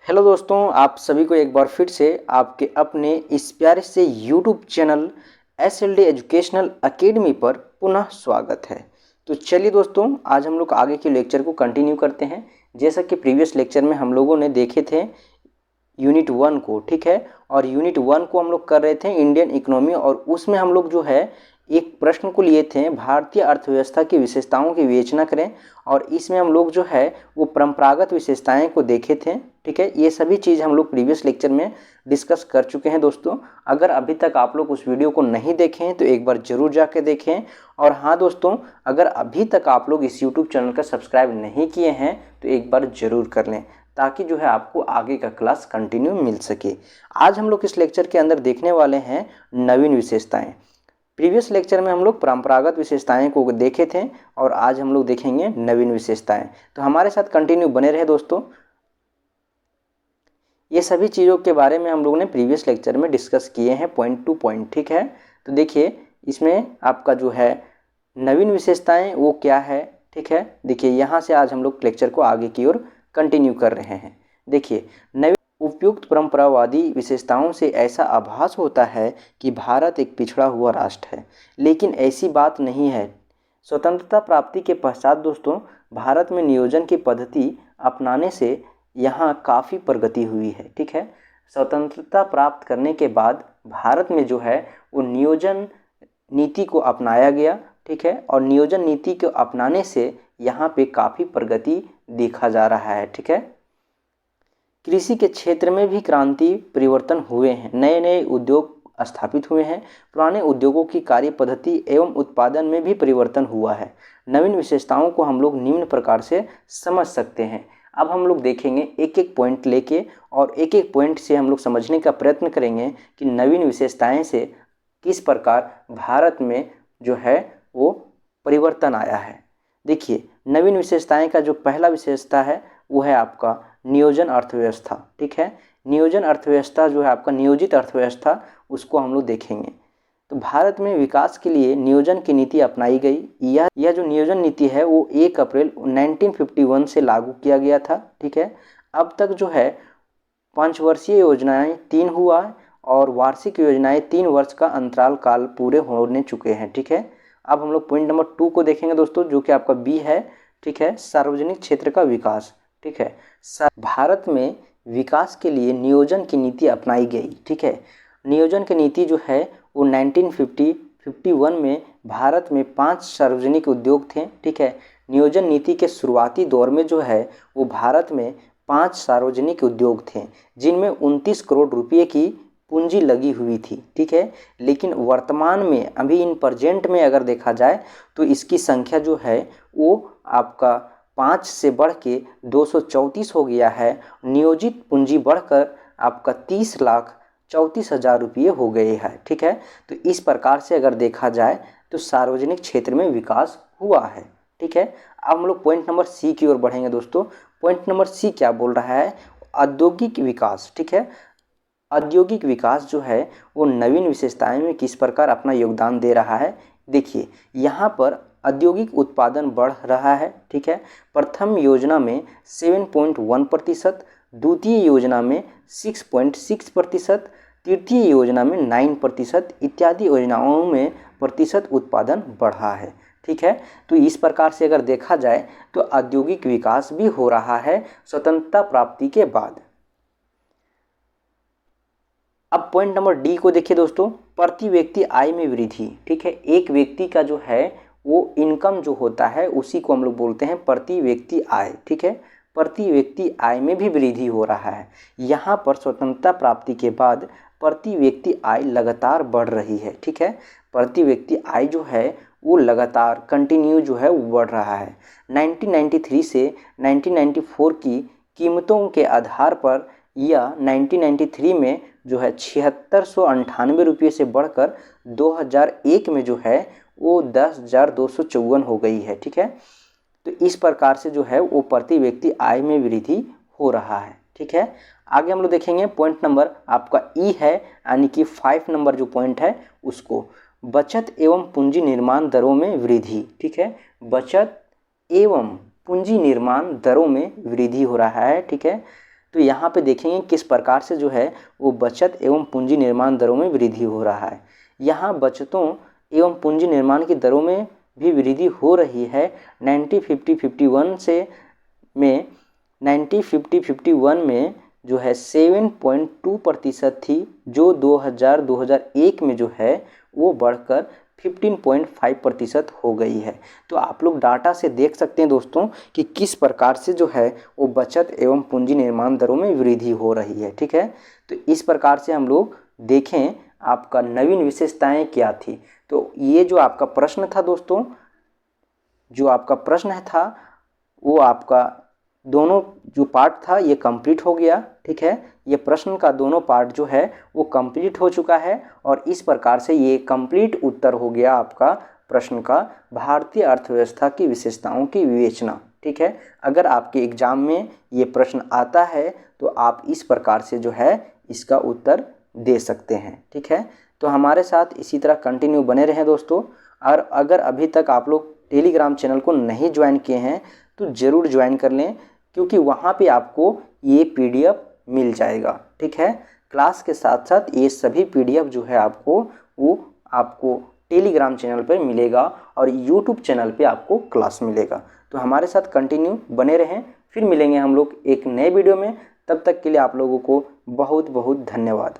Hello दोस्तों, आप सभी को एक बार फिर से आपके अपने इस प्यारे से YouTube channel SLD educational academy पर पुनः स्वागत है। तो चलिए दोस्तों, आज हम लोग आगे के लेक्चर को कंटिन्यू करते हैं। जैसा कि प्रीवियस लेक्चर में हम लोगों ने देखे थे यूनिट 1 को, ठीक है। और यूनिट 1 को हम लोग कर रहे थे इंडियन इकोनॉमी, और उसमें हम लोग जो है एक प्रश्न को लिए थे भारतीय अर्थव्यवस्था की विशेषताओं की विवेचना करें, और इसमें हम लोग जो है वो परंपरागत विशेषताएं को देखे थे, ठीक है। ये सभी चीज़ हम लोग प्रीवियस लेक्चर में डिस्कस कर चुके हैं दोस्तों। अगर अभी तक आप लोग उस वीडियो को नहीं देखे हैं तो एक बार ज़रूर जाके देखें। और हाँ दोस्तों, अगर अभी तक आप लोग इस यूट्यूब चैनल का सब्सक्राइब नहीं किए हैं तो एक बार ज़रूर कर लें, ताकि जो है आपको आगे का क्लास कंटिन्यू मिल सके। आज हम लोग इस लेक्चर के अंदर देखने वाले हैं नवीन विशेषताएं। प्रीवियस लेक्चर में हम लोग परंपरागत विशेषताएं को देखे थे, और आज हम लोग देखेंगे नवीन विशेषताएं। तो हमारे साथ कंटिन्यू बने रहे दोस्तों। ये सभी चीज़ों के बारे में हम लोगों ने प्रीवियस लेक्चर में डिस्कस किए हैं पॉइंट टू पॉइंट, ठीक है। तो देखिए, इसमें आपका जो है नवीन विशेषताएं वो क्या है, ठीक है। देखिए, यहाँ से आज हम लोग लेक्चर को आगे की ओर कंटिन्यू कर रहे हैं। देखिए, नवीन उपयुक्त परंपरावादी विशेषताओं से ऐसा आभास होता है कि भारत एक पिछड़ा हुआ राष्ट्र है, लेकिन ऐसी बात नहीं है। स्वतंत्रता प्राप्ति के पश्चात दोस्तों, भारत में नियोजन की पद्धति अपनाने से यहाँ काफ़ी प्रगति हुई है, ठीक है। स्वतंत्रता प्राप्त करने के बाद भारत में जो है वो नियोजन नीति को अपनाया गया, ठीक है। और नियोजन नीति को अपनाने से यहाँ पे काफ़ी प्रगति देखा जा रहा है, ठीक है। कृषि के क्षेत्र में भी क्रांति परिवर्तन हुए हैं, नए नए उद्योग स्थापित हुए हैं, पुराने उद्योगों की कार्य पद्धति एवं उत्पादन में भी परिवर्तन हुआ है। नवीन विशेषताओं को हम लोग निम्न प्रकार से समझ सकते हैं। अब हम लोग देखेंगे एक एक पॉइंट लेके, और एक एक पॉइंट से हम लोग समझने का प्रयत्न करेंगे कि नवीन विशेषताएं से किस प्रकार भारत में जो है वो परिवर्तन आया है। देखिए, नवीन विशेषताएं का जो पहला विशेषता है वो है आपका नियोजन अर्थव्यवस्था, ठीक है। नियोजन अर्थव्यवस्था जो है आपका नियोजित अर्थव्यवस्था, उसको हम लोग देखेंगे। तो भारत में विकास के लिए नियोजन की नीति अपनाई गई। यह जो नियोजन नीति है वो 1 अप्रैल 1951 से लागू किया गया था, ठीक है। अब तक जो है 5 वर्षीय योजनाएं 3 हुआ है, और वार्षिक योजनाएं 3 वर्ष का अंतराल काल पूरे होने चुके हैं, ठीक है। अब हम लोग पॉइंट नंबर 2 को देखेंगे दोस्तों, जो कि आपका बी है, ठीक है। सार्वजनिक क्षेत्र का विकास, ठीक है। भारत में विकास के लिए नियोजन की नीति अपनाई गई, ठीक है। नियोजन की नीति जो है वो 1951 में भारत में 5 सार्वजनिक उद्योग थे, ठीक है। नियोजन नीति के शुरुआती दौर में जो है वो भारत में 5 सार्वजनिक उद्योग थे, जिनमें 29 करोड़ रुपये की पूंजी लगी हुई थी, ठीक है। लेकिन वर्तमान में अभी इन प्रेजेंट में अगर देखा जाए तो इसकी संख्या जो है वो आपका 5 से बढ़ के 234 हो गया है। नियोजित पूंजी बढ़कर आपका 30,34,000 रुपये हो गए हैं, ठीक है। तो इस प्रकार से अगर देखा जाए तो सार्वजनिक क्षेत्र में विकास हुआ है, ठीक है। अब हम लोग पॉइंट नंबर सी की ओर बढ़ेंगे दोस्तों। पॉइंट नंबर सी क्या बोल रहा है? औद्योगिक विकास, ठीक है। औद्योगिक विकास जो है वो नवीन विशेषताएं में किस प्रकार अपना योगदान दे रहा है। देखिए, यहाँ पर औद्योगिक उत्पादन बढ़ रहा है, ठीक है। प्रथम योजना में 7.1%, द्वितीय योजना में 6.6%, तृतीय योजना में 9% इत्यादि योजनाओं में प्रतिशत उत्पादन बढ़ा है, ठीक है। तो इस प्रकार से अगर देखा जाए तो औद्योगिक विकास भी हो रहा है स्वतंत्रता प्राप्ति के बाद। अब पॉइंट नंबर डी को देखिए दोस्तों, प्रति व्यक्ति आय में वृद्धि, ठीक है। एक व्यक्ति का जो है वो इनकम जो होता है उसी को हम लोग बोलते हैं प्रति व्यक्ति आय, ठीक है। प्रति व्यक्ति आय में भी वृद्धि हो रहा है। यहाँ पर स्वतंत्रता प्राप्ति के बाद प्रति व्यक्ति आय लगातार बढ़ रही है, ठीक है। प्रति व्यक्ति आय जो है वो लगातार कंटिन्यू जो है वो बढ़ रहा है। 1993 से 1994 की कीमतों के आधार पर यह 1993 में जो है 7698 रुपये से बढ़कर 2001 में जो है वो 10,254 हो गई है, ठीक है। तो इस प्रकार से जो है वो प्रति व्यक्ति आय में वृद्धि हो रहा है, ठीक है। आगे हम लोग देखेंगे पॉइंट नंबर आपका ई है, यानी कि 5 नंबर जो पॉइंट है उसको, बचत एवं पूंजी निर्माण दरों में वृद्धि, ठीक है। बचत एवं पूंजी निर्माण दरों में वृद्धि हो रहा है, ठीक है। तो यहाँ पे देखेंगे किस प्रकार से जो है वो बचत एवं पूंजी निर्माण दरों में वृद्धि हो रहा है। यहाँ बचतों एवं पूंजी निर्माण की दरों में भी वृद्धि हो रही है। 1950-51 में जो है 7.2% थी, जो 2001 में जो है वो बढ़कर 15.5% हो गई है। तो आप लोग डाटा से देख सकते हैं दोस्तों कि किस प्रकार से जो है वो बचत एवं पूंजी निर्माण दरों में वृद्धि हो रही है। ठीक है, तो इस प्रकार से हम लोग देखें आपका नवीन विशेषताएं क्या थी। तो ये जो आपका प्रश्न था दोस्तों, जो आपका प्रश्न था वो आपका दोनों जो पार्ट था ये कंप्लीट हो गया। ठीक है, ये प्रश्न का दोनों पार्ट जो है वो कंप्लीट हो चुका है और इस प्रकार से ये कंप्लीट उत्तर हो गया आपका प्रश्न का, भारतीय अर्थव्यवस्था की विशेषताओं की विवेचना। ठीक है, अगर आपके एग्जाम में ये प्रश्न आता है तो आप इस प्रकार से जो है इसका उत्तर दे सकते हैं। ठीक है, तो हमारे साथ इसी तरह कंटिन्यू बने रहें दोस्तों। और अगर अभी तक आप लोग टेलीग्राम चैनल को नहीं ज्वाइन किए हैं तो ज़रूर ज्वाइन कर लें, क्योंकि वहाँ पे आपको ये PDF मिल जाएगा। ठीक है, क्लास के साथ साथ ये सभी PDF जो है आपको टेलीग्राम चैनल पर मिलेगा और यूट्यूब चैनल पे आपको क्लास मिलेगा। तो हमारे साथ कंटिन्यू बने रहें। फिर मिलेंगे हम लोग एक नए वीडियो में। तब तक के लिए आप लोगों को बहुत बहुत धन्यवाद।